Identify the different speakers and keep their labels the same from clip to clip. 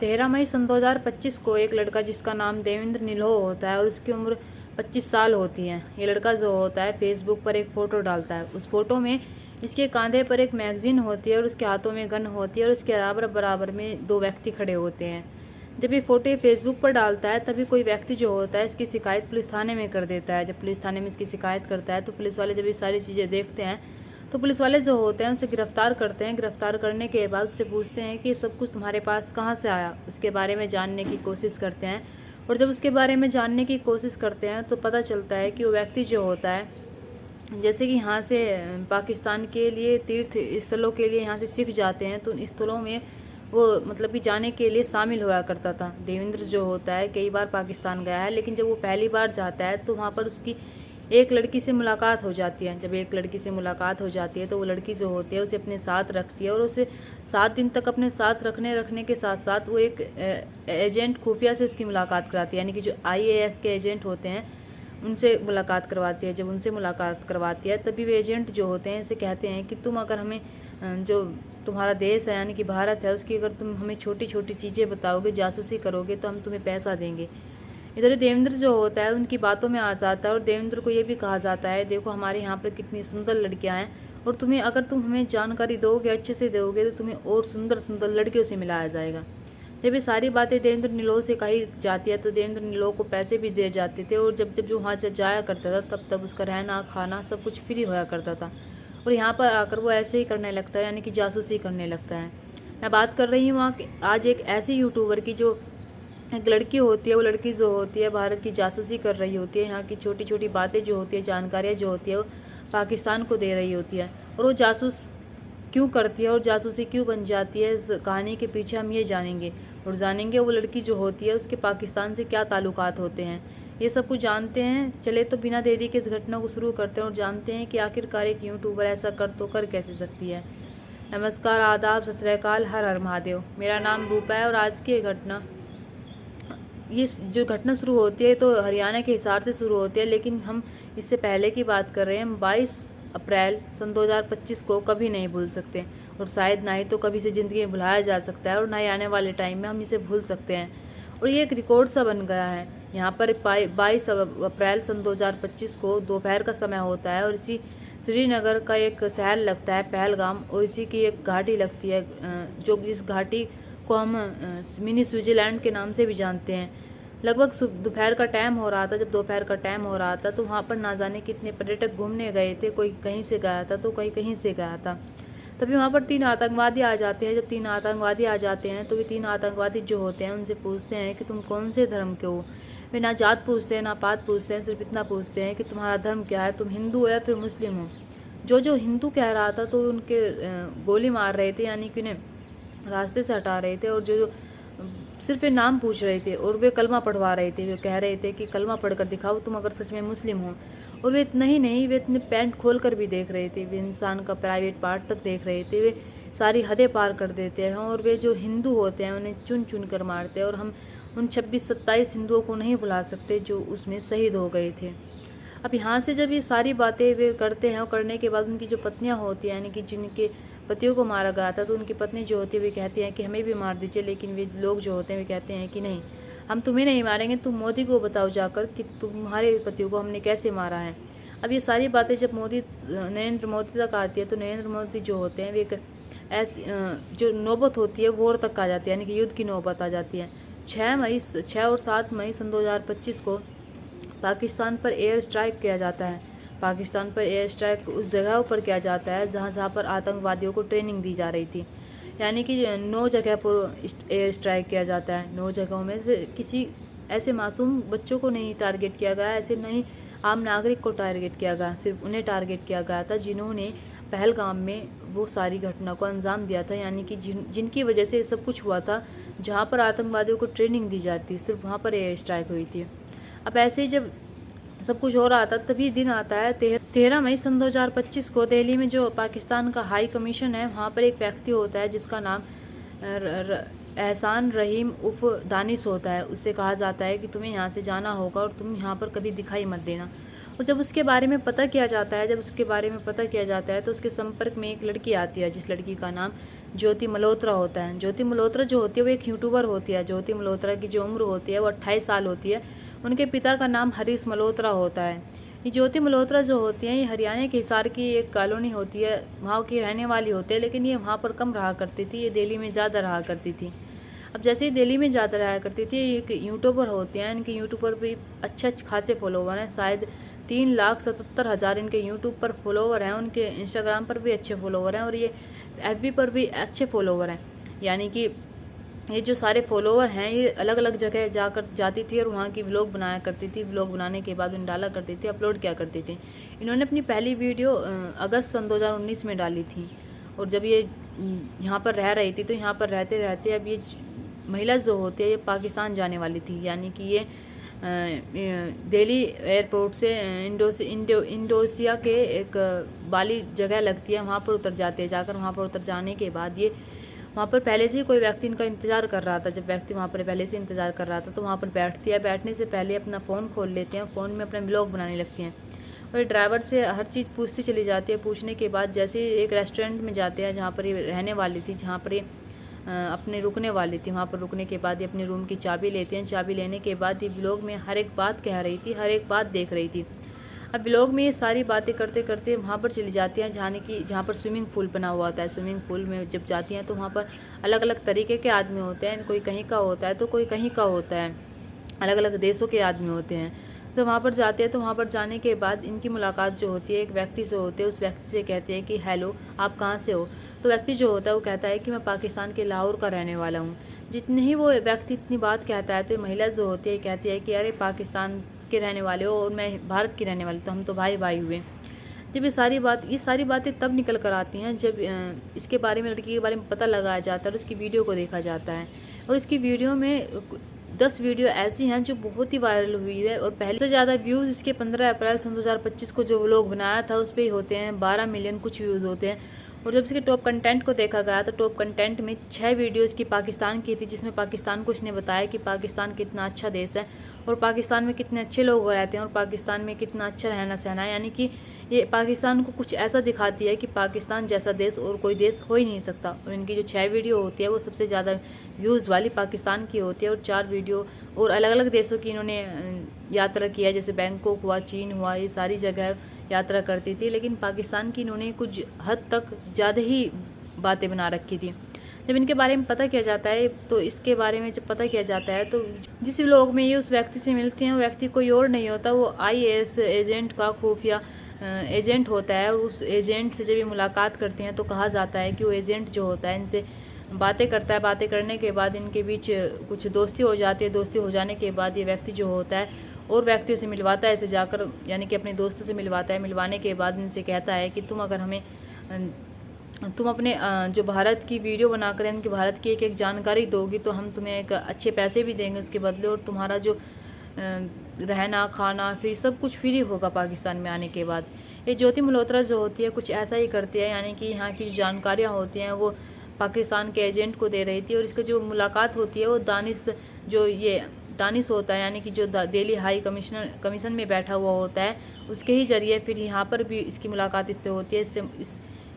Speaker 1: 13 मई सन 2025 को एक लड़का जिसका नाम देवेंद्र निलोह होता है और उसकी उम्र 25 साल होती है। ये लड़का जो होता है फेसबुक पर एक फ़ोटो डालता है। उस फोटो में इसके कंधे पर एक मैगजीन होती है और उसके हाथों में गन होती है और उसके बराबर बराबर में दो व्यक्ति खड़े होते हैं। जब ये फ़ोटो फेसबुक पर डालता है तभी कोई व्यक्ति जो होता है इसकी शिकायत पुलिस थाने में कर देता है। जब पुलिस थाने में इसकी शिकायत करता है तो पुलिस वाले जब ये सारी चीज़ें देखते हैं तो पुलिस वाले जो होते हैं उसे गिरफ्तार करते हैं। गिरफ्तार करने के बाद उससे पूछते हैं कि ये सब कुछ तुम्हारे पास कहाँ से आया, उसके बारे में जानने की कोशिश करते हैं। और जब उसके बारे में जानने की कोशिश करते हैं तो पता चलता है कि वो व्यक्ति जो होता है, जैसे कि यहाँ से पाकिस्तान के लिए तीर्थ स्थलों के लिए यहाँ से सिख जाते हैं तो उन स्थलों में वो मतलब कि जाने के लिए शामिल हुआ करता था। देवेंद्र जो होता है कई बार पाकिस्तान गया है, लेकिन जब वो पहली बार जाता है तो वहाँ पर उसकी एक लड़की से मुलाकात हो जाती है। जब एक लड़की से मुलाकात हो जाती है तो वो लड़की जो होती है उसे अपने साथ रखती है और उसे 7 दिन तक अपने साथ रखने के साथ साथ वो एक एजेंट खुफिया से उसकी मुलाकात कराती है, यानी कि जो IAS के एजेंट होते हैं उनसे मुलाकात करवाती है। जब उनसे मुलाकात करवाती है तभी वे एजेंट जो होते हैं इसे कहते हैं कि तुम अगर हमें जो तुम्हारा देश है यानी कि भारत है उसकी अगर तुम हमें छोटी छोटी चीज़ें बताओगे, जासूसी करोगे तो हम तुम्हें पैसा देंगे। इधर देवेंद्र जो होता है उनकी बातों में आ जाता है और देवेंद्र को ये भी कहा जाता है देखो हमारे यहाँ पर कितनी सुंदर लड़कियाँ हैं और तुम्हें अगर तुम हमें जानकारी दोगे, अच्छे से दोगे तो तुम्हें और सुंदर सुंदर लड़कियों से मिलाया जाएगा। जब ये सारी बातें देवेंद्र निलोह से कही जाती है तो देवेंद्र निलोह को पैसे भी दिए जाते थे और जब जब जो वहाँ से जाया करता था तब तब उसका रहना खाना सब कुछ फ्री होया करता था। और यहाँ पर आकर वो ऐसे ही करने लगता है, यानी कि जासूसी करने लगता है। मैं बात कर रही हूँ आज एक ऐसी यूट्यूबर की जो एक लड़की होती है। वो लड़की जो होती है भारत की जासूसी कर रही होती है, यहाँ की छोटी छोटी बातें जो होती है, जानकारियाँ जो होती है वो पाकिस्तान को दे रही होती है। और वो जासूस क्यों करती है और जासूसी क्यों बन जाती है, इस कहानी के पीछे हम ये जानेंगे और जानेंगे वो लड़की जो होती है उसके पाकिस्तान से क्या ताल्लुकात होते हैं। ये सब कुछ जानते हैं। चले तो बिना देरी के इस घटना को शुरू करते हैं और जानते हैं कि आखिरकार एक यूट्यूबर ऐसा कर कैसे सकती है। नमस्कार, आदाब, सत श्री अकाल, हर हर महादेव। मेरा नाम रूपा है और आज की घटना ये जो घटना शुरू होती है तो हरियाणा के हिसार से शुरू होती है, लेकिन हम इससे पहले की बात कर रहे हैं। हम 22 अप्रैल सन 2025 को कभी नहीं भूल सकते और शायद ना ही तो कभी से ज़िंदगी में भुलाया जा सकता है और ना ही आने वाले टाइम में हम इसे भूल सकते हैं। और ये एक रिकॉर्ड सा बन गया है। यहाँ पर 22 अप्रैल सन 2025 को दोपहर का समय होता है और इसी श्रीनगर का एक शहर लगता है पहलगाम और इसी की एक घाटी लगती है जो इस घाटी को हम मिनी स्विट्जरलैंड के नाम से भी जानते हैं। लगभग दोपहर का टाइम हो रहा था। जब दोपहर का टाइम हो रहा था तो वहाँ पर ना जाने कितने पर्यटक घूमने गए थे। कोई कहीं से गया था तो कोई कहीं से गया था। तभी वहाँ पर 3 आतंकवादी आ जाते हैं। जब 3 आतंकवादी आ जाते हैं तो ये 3 आतंकवादी जो होते हैं उनसे पूछते हैं कि तुम कौन से धर्म के हो। वे ना जात पूछते हैं ना पात पूछते हैं, सिर्फ इतना पूछते हैं कि तुम्हारा धर्म क्या है, तुम हिंदू हो या फिर मुस्लिम हो। जो हिंदू कह रहा था तो उनके गोली मार रहे थे, यानी कि उन्हें रास्ते से हटा रहे थे। और जो सिर्फ ये नाम पूछ रहे थे और वे कलमा पढ़वा रहे थे। वे कह रहे थे कि कलमा पढ़कर दिखाओ तुम अगर सच में मुस्लिम हो। और वे इतना ही नहीं, वे इतने पैंट खोल कर भी देख रहे थे। वे इंसान का प्राइवेट पार्ट तक देख रहे थे। वे सारी हदें पार कर देते हैं और वे जो हिंदू होते हैं उन्हें चुन चुन कर मारते हैं। और हम उन 26-27 हिंदुओं को नहीं भुला सकते जो उसमें शहीद हो गए थे। अब यहाँ से जब ये सारी बातें वे करते हैं और करने के बाद उनकी जो पत्नियाँ होती हैं, यानी कि जिनके पतियों को मारा गया था, तो उनकी पत्नी जो होती है वे कहती हैं कि हमें भी मार दीजिए। लेकिन वे लोग जो होते हैं वे कहते हैं कि नहीं, हम तुम्हें नहीं मारेंगे, तुम मोदी को बताओ जाकर कि तुम्हारे पतियों को हमने कैसे मारा है। अब ये सारी बातें जब नरेंद्र मोदी तक आती है तो नरेंद्र मोदी जो होते हैं वे एक ऐसी जो नौबत होती है वॉर तक आ जाती है, यानी कि युद्ध की नौबत आ जाती है। 6 और 7 मई सन 2025 को पाकिस्तान पर एयर स्ट्राइक किया जाता है। पाकिस्तान पर एयर स्ट्राइक उस जगह पर किया जाता है जहाँ पर आतंकवादियों को ट्रेनिंग दी जा रही थी, यानी कि 9 जगह पर एयर स्ट्राइक किया जाता है। 9 जगहों में से किसी ऐसे मासूम बच्चों को नहीं टारगेट किया गया, ऐसे नहीं आम नागरिक को टारगेट किया गया, सिर्फ उन्हें टारगेट किया गया था जिन्होंने पहलगाम में वो सारी घटना को अंजाम दिया था, यानी कि जिनकी वजह से सब कुछ हुआ था। जहाँ पर आतंकवादियों को ट्रेनिंग दी जाती सिर्फ वहाँ पर एयर स्ट्राइक हुई थी। अब ऐसे ही जब सब कुछ हो रहा था तभी दिन आता है 13 मई सन 2025 को दिल्ली में जो पाकिस्तान का हाई कमीशन है वहाँ पर एक व्यक्ति होता है जिसका नाम एहसान रहीम उफ दानिश होता है। उससे कहा जाता है कि तुम्हें यहाँ से जाना होगा और तुम यहाँ पर कभी दिखाई मत देना। और जब उसके बारे में पता किया जाता है तो उसके संपर्क में एक लड़की आती है जिस लड़की का नाम ज्योति मल्होत्रा होता है। ज्योति मल्होत्रा जो होती है वो एक यूट्यूबर होती है। ज्योति मल्होत्रा की जो उम्र होती है वो 28 साल होती है। उनके पिता का नाम हरीश मल्होत्रा होता है। ये ज्योति मल्होत्रा जो होती हैं ये हरियाणा के हिसार की एक कॉलोनी होती है, वहाँ की रहने वाली होती है, लेकिन ये वहाँ पर कम रहा करती थी, ये दिल्ली में ज़्यादा रहा करती थी। अब जैसे ही दिल्ली में ज़्यादा रहा करती थी, ये एक यूट्यूबर होते हैं, इनके यूट्यूब पर भी अच्छे खासे फॉलोवर हैं, शायद 3,77,000 इनके यूट्यूब पर फॉलोवर हैं। उनके इंस्टाग्राम पर भी अच्छे फॉलोवर हैं और ये FB पर भी अच्छे फॉलोवर हैं। यानी कि ये जो सारे फॉलोवर हैं ये अलग अलग जगह जाती थी और वहाँ की व्लॉग बनाया करती थी। व्लॉग बनाने के बाद उन्हें डाला करती थी, अपलोड किया करती थी। इन्होंने अपनी पहली वीडियो अगस्त सन 2019 में डाली थी। और जब ये यहाँ पर रह रही थी तो यहाँ पर रहते रहते अब ये महिला जो होती है ये पाकिस्तान जाने वाली थी। यानी कि ये दिल्ली एयरपोर्ट से इंडोनेशिया के एक बाली जगह लगती है, वहाँ पर उतर जाते हैं। जाकर वहाँ पर उतर जाने के बाद ये वहाँ पर पहले से ही कोई व्यक्ति इनका इंतज़ार कर रहा था। जब व्यक्ति वहाँ पर पहले से इंतज़ार कर रहा था तो वहाँ पर बैठती है। बैठने से पहले अपना फ़ोन खोल लेते हैं, फ़ोन में अपना व्लॉग बनाने लगती हैं और ड्राइवर से हर चीज़ पूछती चली जाती है। पूछने के बाद जैसे एक रेस्टोरेंट में जाते हैं जहाँ पर ये रहने वाली थी, जहाँ पर ये अपने रुकने वाली थी, वहाँ पर रुकने के बाद ये अपने रूम की चाबी लेते हैं। चाबी लेने के बाद ये व्लॉग में हर एक बात कह रही थी, हर एक बात देख रही थी। अब व्लॉग में ये सारी बातें करते करते वहाँ पर चली जाती हैं जहाँ पर स्विमिंग पूल बना हुआ होता है। स्विमिंग पूल में जब जाती हैं तो वहाँ पर अलग अलग तरीके के आदमी होते हैं, कोई कहीं का होता है तो कोई कहीं का होता है, अलग अलग देशों के आदमी होते हैं। तो वहाँ पर जाते हैं तो वहाँ पर जाने के बाद इनकी मुलाकात जो होती है एक व्यक्ति से होती है। उस व्यक्ति से कहते हैं कि हेलो, आप कहाँ से हो? तो व्यक्ति जो होता है वो कहता है कि मैं पाकिस्तान के लाहौर का रहने वाला हूँ। जितने ही वो व्यक्ति इतनी बात कहता है तो महिला जो होती है कहती है कि अरे पाकिस्तान के रहने वाले हो और मैं भारत की रहने वाली, तो हम तो भाई भाई हुए। जब ये सारी बातें तब निकल कर आती हैं जब इसके बारे में, लड़की के बारे में पता लगाया जाता है और उसकी वीडियो को देखा जाता है। और इसकी वीडियो में 10 वीडियो ऐसी हैं जो बहुत ही वायरल हुई है और पहले से ज़्यादा व्यूज़ इसके 15 अप्रैल सन 2025 को जो व्लॉग बनाया था उस पर ही होते हैं। 12 मिलियन कुछ व्यूज़ होते हैं। और जब इसके टॉप कंटेंट को देखा गया तो टॉप कंटेंट में 6 वीडियो इसकी पाकिस्तान की थी, जिसमें पाकिस्तान को इसने बताया कि पाकिस्तान कितना अच्छा देश है और पाकिस्तान में कितने अच्छे लोग रहते हैं और पाकिस्तान में कितना अच्छा रहना सहना है। यानी कि ये पाकिस्तान को कुछ ऐसा दिखाती है कि पाकिस्तान जैसा देश और कोई देश हो ही नहीं सकता। और इनकी जो 6 वीडियो होती है वो सबसे ज़्यादा व्यूज़ वाली पाकिस्तान की होती है और 4 वीडियो और अलग अलग देशों की इन्होंने यात्रा किया है, जैसे बैंकॉक हुआ, चीन हुआ, ये सारी जगह यात्रा करती थी। लेकिन पाकिस्तान की इन्होंने कुछ हद तक ज़्यादा ही बातें बना रखी थी। जब इनके बारे में पता किया जाता है तो इसके बारे में जब पता किया जाता है तो जिस लोग में ये उस व्यक्ति से मिलते हैं वो व्यक्ति कोई और नहीं होता, वो IAS एजेंट का खुफिया एजेंट होता है। और उस एजेंट से जब ये मुलाकात करते हैं तो कहा जाता है कि वो एजेंट जो होता है इनसे बातें करता है। बातें करने के बाद इनके बीच कुछ दोस्ती हो जाती है। दोस्ती हो जाने के बाद ये व्यक्ति जो होता है और व्यक्तियों से मिलवाता है, ऐसे जाकर यानी कि अपने दोस्तों से मिलवाता है। मिलवाने के बाद इनसे कहता है कि तुम अपने जो भारत की वीडियो बनाकर इनकी भारत की एक एक जानकारी दोगी तो हम तुम्हें एक अच्छे पैसे भी देंगे उसके बदले, और तुम्हारा जो रहना खाना फिर सब कुछ फ्री होगा पाकिस्तान में आने के बाद। ये ज्योति मल्होत्रा जो होती है कुछ ऐसा ही करती है, यानी कि यहाँ की जो जानकारियाँ होती हैं वो पाकिस्तान के एजेंट को दे रही थी। और इसका जो मुलाकात होती है वो दानिश होता है, यानी कि जो दिल्ली हाई कमीशन में बैठा हुआ होता है उसके ही जरिए फिर यहाँ पर भी इसकी मुलाकात इससे होती है।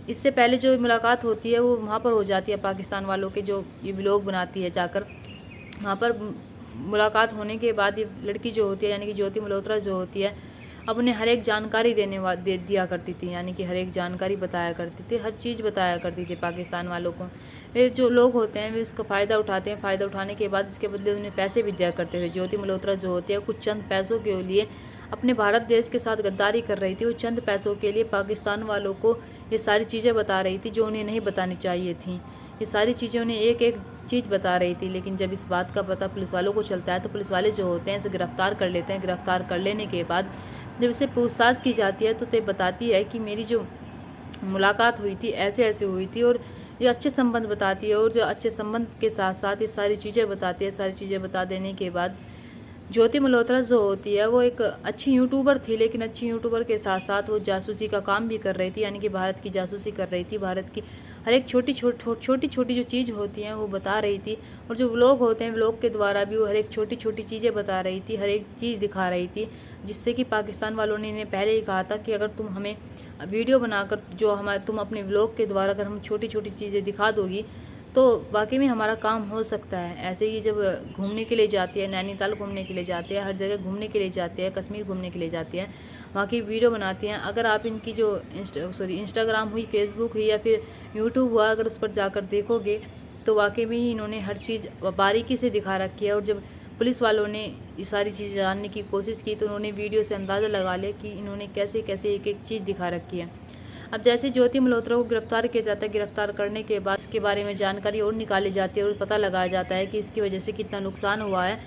Speaker 1: इससे पहले जो मुलाकात होती है वो वहाँ पर हो जाती है पाकिस्तान वालों के जो ये व्लॉग बनाती है। जाकर वहाँ पर मुलाकात होने के बाद ये लड़की जो होती है यानी कि ज्योति मल्होत्रा जो होती है अब उन्हें हर एक जानकारी दिया करती थी, यानी कि हर एक जानकारी बताया करती थी, हर चीज़ बताया करती थी पाकिस्तान वालों को। वे जो लोग होते हैं वे इसका फ़ायदा उठाते हैं। फ़ायदा उठाने के बाद इसके बदले उन्हें पैसे भी दिया करते थे। ज्योति मल्होत्रा जो होती है कुछ चंद पैसों के लिए अपने भारत देश के साथ गद्दारी कर रही थी। वो चंद पैसों के लिए पाकिस्तान वालों को ये सारी चीज़ें बता रही थी जो उन्हें नहीं बतानी चाहिए थी। ये सारी चीज़ें उन्हें एक एक चीज़ बता रही थी। लेकिन जब इस बात का पता पुलिस वालों को चलता है तो पुलिस वाले जो होते हैं इसे गिरफ्तार कर लेते हैं। गिरफ्तार कर लेने के बाद जब इसे पूछताछ की जाती है तो ये बताती है कि मेरी जो मुलाकात हुई थी ऐसे ऐसे हुई थी, और ये अच्छे संबंध बताती है। और जो अच्छे संबंध के साथ साथ ये सारी चीज़ें बताती है। सारी चीज़ें बता देने के बाद ज्योति मल्होत्रा जो होती है वो एक अच्छी यूट्यूबर थी, लेकिन अच्छी यूट्यूबर के साथ साथ वो जासूसी का काम भी कर रही थी, यानी कि भारत की जासूसी कर रही थी। हर एक छोटी छोटी जो चीज़ होती हैं वो बता रही थी। और जो व्लॉग होते हैं, व्लॉग के द्वारा भी वो हर एक छोटी छोटी चीज़ें बता रही थी, हर एक चीज़ दिखा रही थी, जिससे कि पाकिस्तान वालों ने इन्हें पहले ही कहा था कि अगर तुम हमें वीडियो बनाकर तुम अपने व्लॉग के द्वारा अगर हम छोटी छोटी चीज़ें दिखा दोगी तो वाकई में हमारा काम हो सकता है। ऐसे ही जब घूमने के लिए जाती है, नैनीताल घूमने के लिए जाते हैं, हर जगह घूमने के लिए जाते हैं, कश्मीर घूमने के लिए जाती हैं, वहाँ की वीडियो बनाती हैं। अगर आप इनकी जो इंस्टाग्राम हुई, फेसबुक हुई या फिर यूट्यूब हुआ, अगर उस पर जाकर देखोगे तो वाकई में ही इन्होंने हर चीज़ बारीकी से दिखा रखी है। और जब पुलिस वालों ने ये सारी चीज़ जानने की कोशिश की तो उन्होंने वीडियो से अंदाज़ा लगा लिया कि इन्होंने कैसे कैसे एक एक चीज़ दिखा रखी है। अब जैसे ज्योति मल्होत्रा को गिरफ्तार किया जाता है, गिरफ्तार करने के बाद इसके बारे में जानकारी और निकाली जाती है और पता लगाया जाता है कि इसकी वजह से कितना नुकसान हुआ है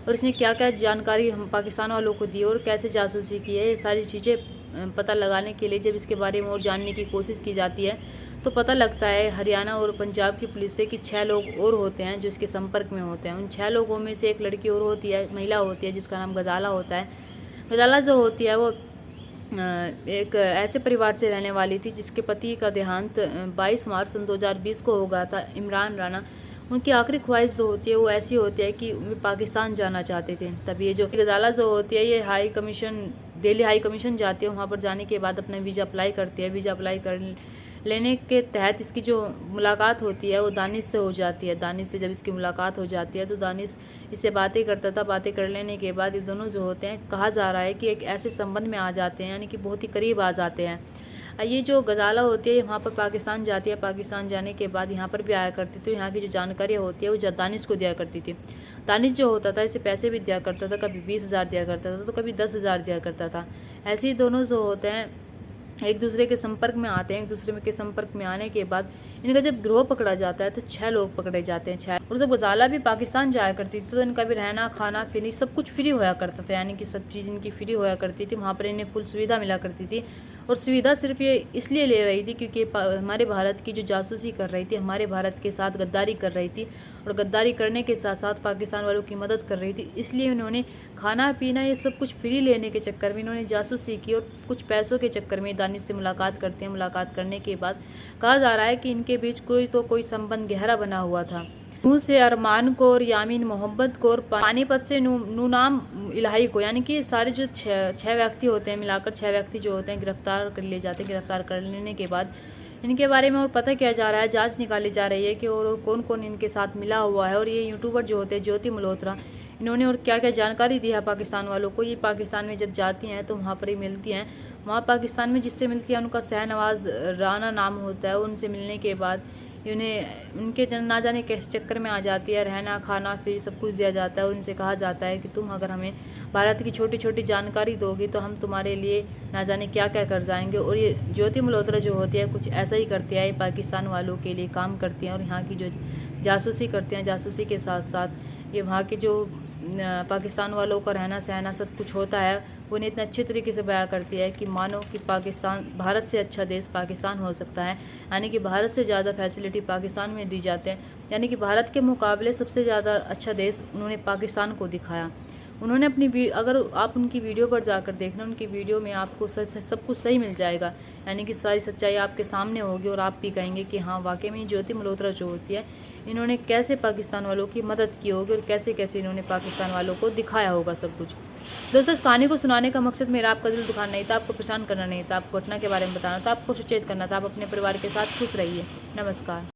Speaker 1: और इसने क्या क्या जानकारी हम पाकिस्तान वालों को दी और कैसे जासूसी की है। ये सारी चीज़ें पता लगाने के लिए जब इसके बारे में और जानने की कोशिश की जाती है तो पता लगता है हरियाणा और पंजाब की पुलिस से कि 6 लोग और होते हैं जो इसके संपर्क में होते हैं। उन 6 लोगों में से एक लड़की और होती है, महिला होती है, जिसका नाम गजाला होता है। गजाला जो होती है वो एक ऐसे परिवार से रहने वाली थी जिसके पति का देहांत 22 मार्च सन 2020 को हो गया था, इमरान राणा। उनकी आखिरी ख्वाहिश जो होती है वो ऐसी होती है कि वे पाकिस्तान जाना चाहते थे। तब ये जो गजाला जो होती है ये दिल्ली हाई कमीशन जाती है। वहाँ पर जाने के बाद अपना वीज़ा अप्लाई करती है। वीज़ा अप्लाई कर लेने के तहत इसकी जो मुलाकात होती है वो दानिश से हो जाती है। दानिश से जब इसकी मुलाकात हो जाती है तो दानिश इससे बातें करता था। बातें कर लेने के बाद ये दोनों जो होते हैं, कहा जा रहा है कि एक ऐसे संबंध में आ जाते हैं, यानी कि बहुत ही करीब आ जाते हैं। ये जो गजाला होती है वहाँ पर पाकिस्तान जाती है। पाकिस्तान जाने के बाद यहाँ पर भी आया करती थी। तो यहाँ की जो जानकारी होती है वो दानिश को दिया करती थी। दानिश जो होता था इसे पैसे भी दिया करता था, कभी 20,000 दिया करता था तो कभी 10,000 दिया करता था। ऐसे ही दोनों जो होते हैं एक दूसरे के संपर्क में आते हैं। एक दूसरे के संपर्क में आने के बाद इनका जब गिरोह पकड़ा जाता है तो 6 लोग पकड़े जाते हैं, 6। और जब गजाला भी पाकिस्तान जाया करती थी तो इनका भी रहना, खाना, फिनी सब कुछ फ्री होया करता था, यानी कि सब चीज़ इनकी फ्री होया करती थी। वहाँ पर इन्हें फुल सुविधा मिला करती थी। और सुविधा सिर्फ ये इसलिए ले रही थी क्योंकि हमारे भारत की जो जासूसी कर रही थी, हमारे भारत के साथ गद्दारी कर रही थी और गद्दारी करने के साथ साथ पाकिस्तान वालों की मदद कर रही थी। इसलिए उन्होंने खाना पीना ये सब कुछ फ्री लेने के चक्कर में इन्होंने जासूसी की और कुछ पैसों के चक्कर में दानिश से मुलाकात करते हैं। मुलाकात करने के बाद कहा जा रहा है कि इनके बीच कोई संबंध गहरा बना हुआ था। नूह से अरमान को और यामीन मोहब्बत को और पानीपत से नू नाम इलाही को, यानी कि सारे जो 6 व्यक्ति होते हैं, मिलाकर 6 व्यक्ति जो होते हैं गिरफ्तार कर लिए जाते हैं। गिरफ्तार कर लेने के बाद इनके बारे में और पता किया जा रहा है, जांच निकाली जा रही है कि और कौन कौन इनके साथ मिला हुआ है। और ये यूट्यूबर जो होते हैं ज्योति मल्होत्रा, इन्होंने और क्या क्या जानकारी दी है पाकिस्तान वालों को। ये पाकिस्तान में जब जाती हैं तो वहाँ पर ही मिलती हैं। वहाँ पाकिस्तान में जिससे मिलती है उनका शाहनवाज राणा नाम होता है। उनसे मिलने के बाद उन्हें उनके ना जाने कैसे चक्कर में आ जाती है, रहना, खाना, फिर सब कुछ दिया जाता है। उनसे कहा जाता है कि तुम अगर हमें भारत की छोटी छोटी जानकारी दोगी तो हम तुम्हारे लिए ना जाने क्या क्या कर जाएंगे। और ये ज्योति मल्होत्रा जो होती है कुछ ऐसा ही करती है, पाकिस्तान वालों के लिए काम करती हैं और यहाँ की जो जासूसी करती हैं, जासूसी के साथ साथ ये वहाँ के जो पाकिस्तान वालों का रहना सहना सब कुछ होता है वो उन्हें इतने अच्छे तरीके से बयां करती है कि मानो कि भारत से अच्छा देश पाकिस्तान हो सकता है, यानी कि भारत से ज़्यादा फैसिलिटी पाकिस्तान में दी जाते हैं, यानी कि भारत के मुकाबले सबसे ज़्यादा अच्छा देश उन्होंने पाकिस्तान को दिखाया। उन्होंने अगर आप उनकी वीडियो पर जाकर देखना, उनकी वीडियो में आपको सब कुछ सही मिल जाएगा, यानी कि सारी सच्चाई आपके सामने होगी और आप भी कहेंगे कि हाँ वाकई में ज्योति मल्होत्रा जो होती है इन्होंने कैसे पाकिस्तान वालों की मदद की होगी और कैसे कैसे इन्होंने पाकिस्तान वालों को दिखाया होगा सब कुछ। दोस्तों, इस कहानी को सुनाने का मकसद मेरा आपका दिल दुखाना नहीं था, आपको परेशान करना नहीं था, आपको घटना के बारे में बताना था, आपको सचेत करना था। आप अपने परिवार के साथ खुश रहिए। नमस्कार।